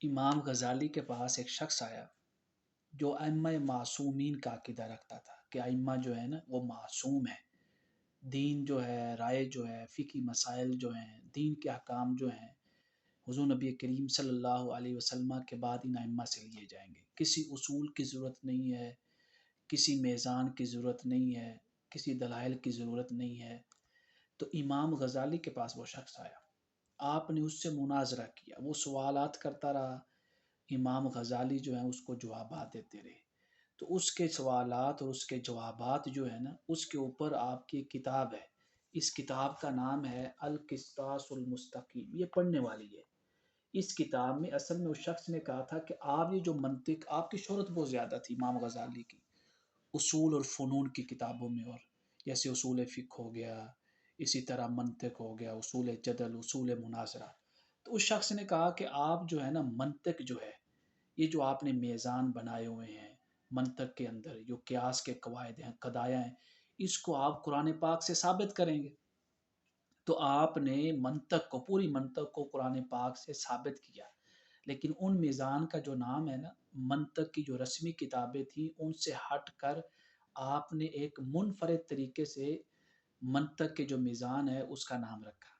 امام غزالی کے پاس ایک شخص آیا جو ائمہ معصومین کا عقیدہ رکھتا تھا کہ ائمہ جو ہے نا وہ معصوم ہیں، دین جو ہے، رائے جو ہے، فقہی مسائل جو ہیں، دین کے احکام جو ہیں، حضور نبی کریم صلی اللہ علیہ وسلم کے بعد ان ائمہ سے لیے جائیں گے، کسی اصول کی ضرورت نہیں ہے، کسی میزان کی ضرورت نہیں ہے، کسی دلائل کی ضرورت نہیں ہے۔ تو امام غزالی کے پاس وہ شخص آیا، آپ نے اس سے مناظرہ کیا، وہ سوالات کرتا رہا، امام غزالی جو ہیں اس کو جوابات دیتے رہے۔ تو اس کے سوالات اور اس کے جوابات جو ہے نا اس کے اوپر آپ کی کتاب ہے، اس کتاب کا نام ہے القسطاس المستقیم، یہ پڑھنے والی ہے۔ اس کتاب میں اصل میں اس شخص نے کہا تھا کہ آپ یہ جو منطق، آپ کی شہرت بہت زیادہ تھی امام غزالی کی اصول اور فنون کی کتابوں میں، اور جیسے اصول فقہ ہو گیا، اسی طرح منطق ہو گیا، اصول جدل، اصول مناظرہ۔ تو اس شخص نے کہا کہ آپ جو ہے نا منطق جو ہے، یہ جو آپ نے میزان بنائے ہوئے ہیں منطق کے اندر، جو قیاس کے قواعد ہیں، قضایا ہیں، اس کو آپ قرآن پاک سے ثابت کریں گے۔ تو آپ نے منطق کو، پوری منطق کو قرآن پاک سے ثابت کیا، لیکن ان میزان کا جو نام ہے نا، منطق کی جو رسمی کتابیں تھیں ان سے ہٹ کر آپ نے ایک منفرد طریقے سے منطق کے جو میزان ہے اس کا نام رکھا۔